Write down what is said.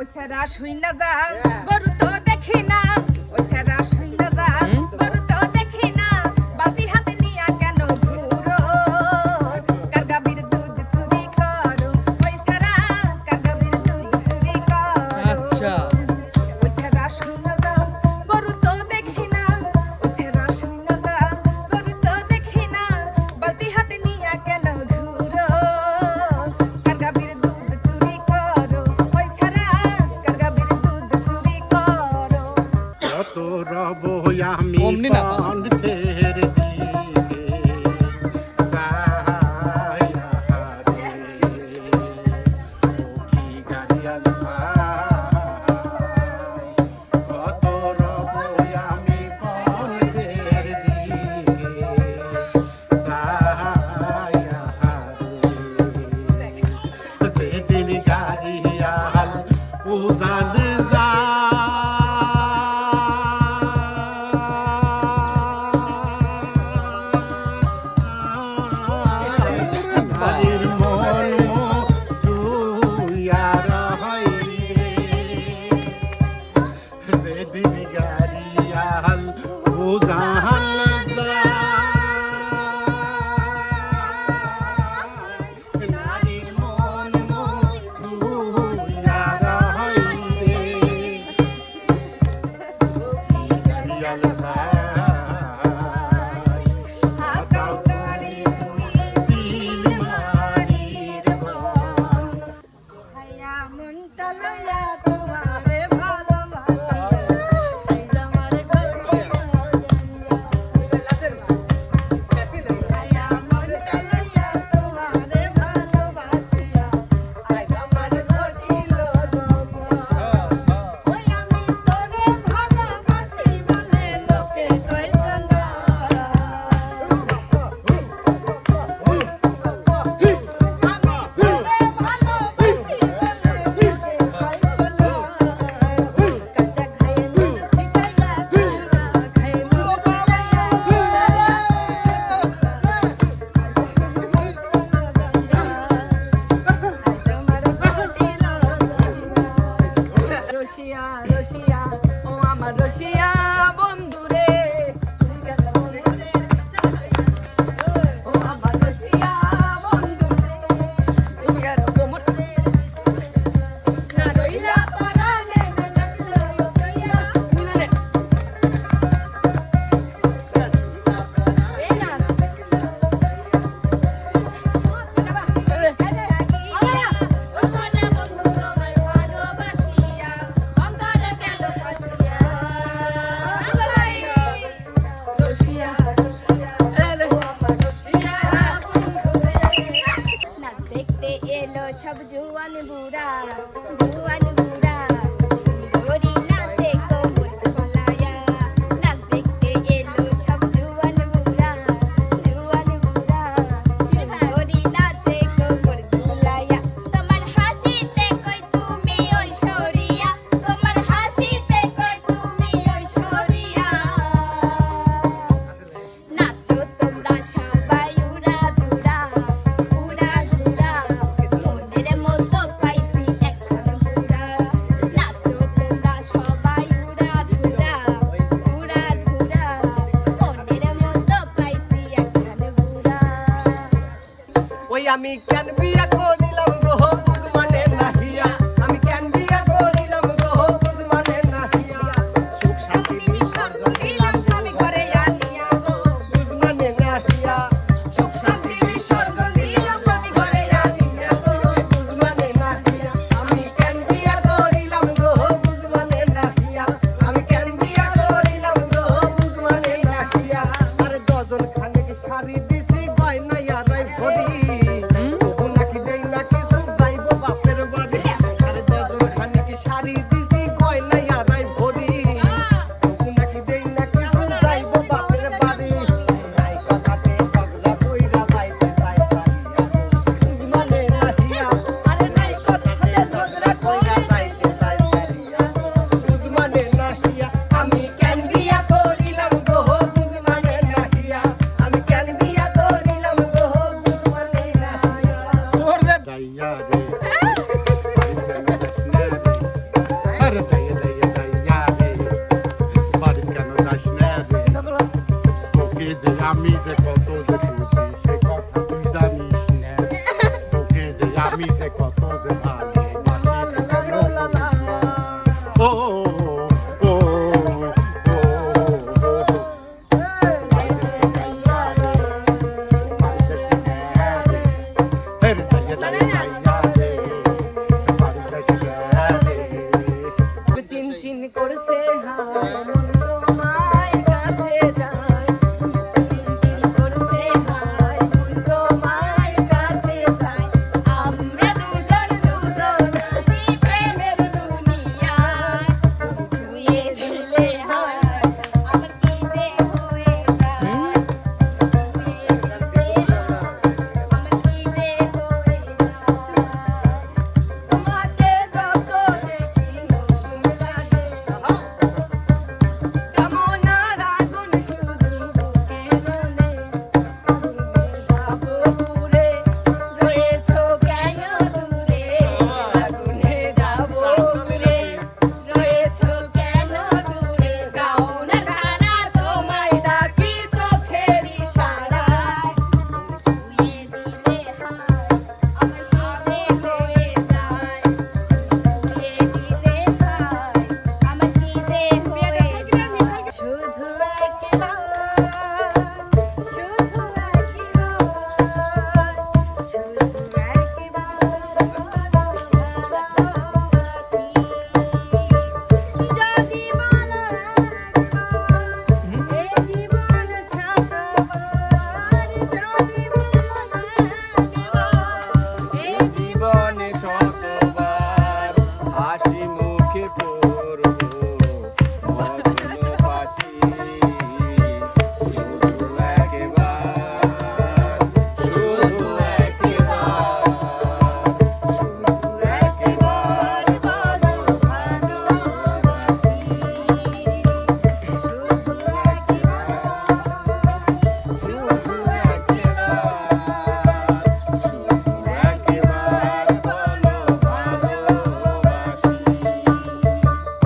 ওই সারা শুই না যা গরু তো দেখি না ওই সারা শুই না যা গরু তো দেখি না বালতি হাতে নিয়া কেন ঘুরো কার গাভীর দুধ চুরি করো ওই সারা কার গাভীর দুধ চুরি করো আচ্ছা ওই সারা শুই না যা গরু তো দেখি না ওই সারা শুই না যা গরু তো দেখি না বালতি হাতে নিয়া কেন ঘুরো কার গাভীর দুধ চুরি করো ওই সারা কার গাভীর দুধ চুরি করো কত রব আমি অমনি না পালা। পন্থের দিকে যাইয়া রে। ও কি গাড়িয়াল ভাই, কত রব আমি পন্থের দিকে যাইয়া রে। সেদিন গাড়িয়াল উজান বাড়ির মন তুইয়ার হইরে যেদিন গাড়িয়াল উজান নারীর মন তুইয়ার হইরে গাড়িয়াল ভাই হাতাও করি সিল মারির বন হাইয়া মনটা লইয়া তোমারে ভালোবাসি হাইয়া আমারে গল্পে হাইয়া মনটা লইয়া তোমারে ভালোবাসি হাইয়া আমারে ঘটিল ওই আমি তোরে ভালোবাসি বলে লোকে কইছে না রশিয়া রশিয়া ও আমার রশিয়া বন্ধুরে ও আমার রশিয়া বন্ধুরে না রইলা পরানে না রইলা মিলনে এই না সব জুয়ান বুড়া জুয়ান বুড়া সুন্দরী নাচে কোমল গলায়া নাচ দেখতে এলো সব জুয়ান বুড়া সুন্দরী নাচে কোমল গলায়া তোমার হাসিতে কই তুমি ঐশ্বরিয়া তোমার হাসিতে কই তুমি ঐশ্বরিয়া নাচো তোমরা সবাই উড়া ধুরা মনের মতো পাইছি এখন বুড়া নাচো তোমরা সবাই উড়া ধুরা মনের মতো পাইছি এখন বুড়া ওই আমি কেন বিয়া করিলাম গো বুঝমানে নাহিয়া আমি কেন বিয়া করিলাম গো বুঝমানে নাহিয়া সুখ শান্তি বিসর্জন দিলাম স্বামী ঘরে আনিয়া বুঝমানে নাহিয়া সুখ শান্তি বিসর্জন দিলাম স্বামী ঘরে আনিয়া বুঝমানে নাহিয়া আমি কেন বিয়া করিলাম গো বুঝমানে নাহিয়া আমি কেন বিয়া করিলাম গো বুঝমানে নাহিয়া আরে ডজন খানেক শাড়ি দিছি গয়না আর ভরি তবু নাকি দেই না আরে দাইয়া দাইয়া দাইয়া রে বাড়ি কেন যাস না রে তোকে যে আমি যে কত যে বুঝি সে কথা তুই জানিস না তোকে যে আমি যে কত যে ভালোবাসি কেন ও ও ও চিন চিন করছে হায় তোমায় কাছে যায় চিন চিন করছে হায় তোমায় কাছে যায় আমরা দুজন দুজনানি প্রেমের দুনিয়ায় ছুঁয়ে দিলে হায় আমার কি যে হয়ে যায় ছুঁয়ে দিলে আমার কি যে হয়ে যায় তোমাকে যত দেখি নতুন লাগে কামনার আগুন শুধু বুকে জ্বলে পুরে রয়েছো কেন দূরে আগুনে যাবো পুরে রয়েছো কেন দূরে গাও না সারা তোমায় ডাকি চোখের ইশারায় ছুঁয়ে দিলে হায় আমার কি যে হয়ে যায় ছুঁয়ে দিলে হায় আমার কি যে হয়ে যায় শুধু একবার শুধু একবার শুধু ভালোবাসি যদি বলো একবার এই জীবন শতবার যদি বলো একবার এই জীবনে শতবার হাসি মুখে